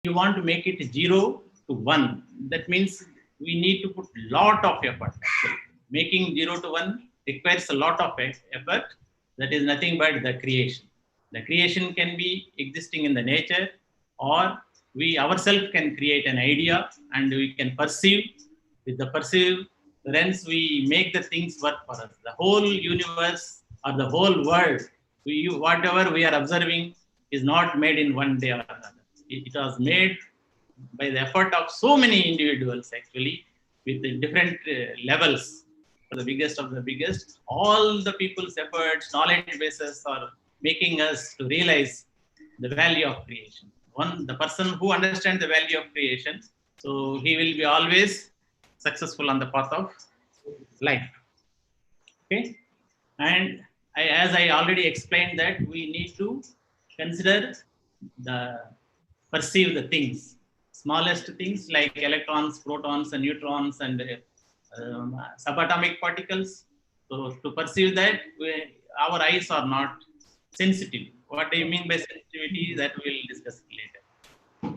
you want to make it 0 to 1, that means we need to put lot of effort. Actually. Making 0 to 1 requires a lot of effort. That is nothing but the creation. The creation can be existing in the nature, or we ourselves can create an idea and we can perceive. With the perseverance, we make the things work for us. The whole universe or the whole world, whatever we are observing, is not made in one day or another. It was made by the effort of so many individuals, actually, with the different levels. The biggest of the biggest, all the people's efforts, knowledge bases are making us to realize the value of creation. The person who understands the value of creation, so he will be always successful on the path of life. Okay, and as I already explained, that we need to consider the perceive the things, smallest things like electrons, protons, and neutrons, and subatomic particles. So to perceive that, our eyes are not sensitive. What do you mean by sensitivity? That we'll discuss later.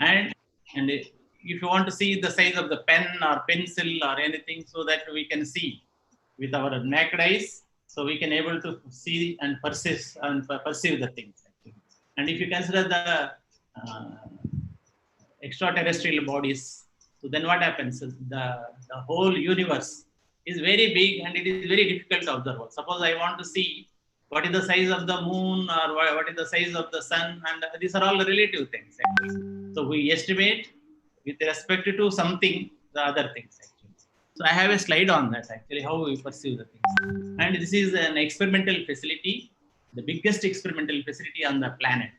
And if you want to see the size of the pen or pencil or anything, so that we can see with our naked eyes, so we can able to see and perceive the things. Actually. And if you consider the extraterrestrial bodies, so then what happens? The whole universe is very big and it is very difficult to observe. Suppose I want to see what is the size of the moon or what is the size of the sun, and these are all relative things. Actually. So we estimate with respect to something, the other things. Actually. So I have a slide on that, actually, how we perceive the things. And this is an experimental facility, the biggest experimental facility on the planet.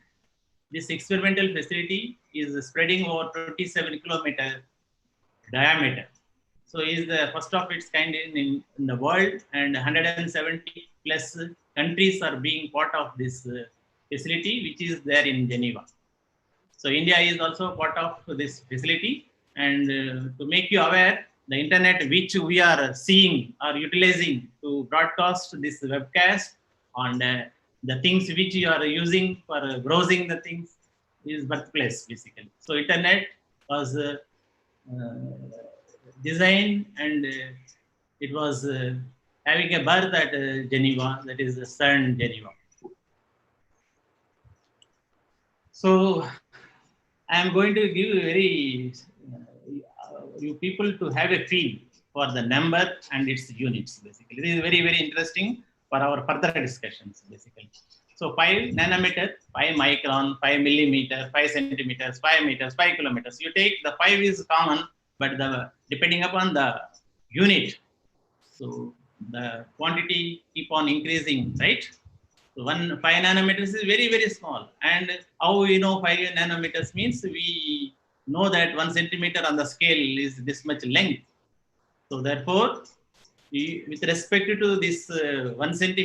This experimental facility is spreading over 27 kilometer diameter. So is the first of its kind in the world, and 170 plus countries are being part of this facility, which is there in Geneva. So India is also part of this facility. And to make you aware, the internet which we are seeing or utilizing to broadcast this webcast, and the things which you are using for browsing the things is birthplace, basically. So internet was designed, and it was having a birth at Geneva, that is the CERN Geneva. So I am going to give very you people to have a feel for the number and its units. Basically, this is very, very interesting for our further discussions. Basically, so 5 nanometer, 5 micron, 5 millimeter, 5 centimeters, 5 meters, 5 kilometers. You take the 5 is common, but depending upon the unit, so the quantity keep on increasing, right? So 5 nanometers is very, very small. And how we know 5 nanometers means, we know that 1 centimeter on the scale is this much length. So therefore, with respect to this 1 centimeter,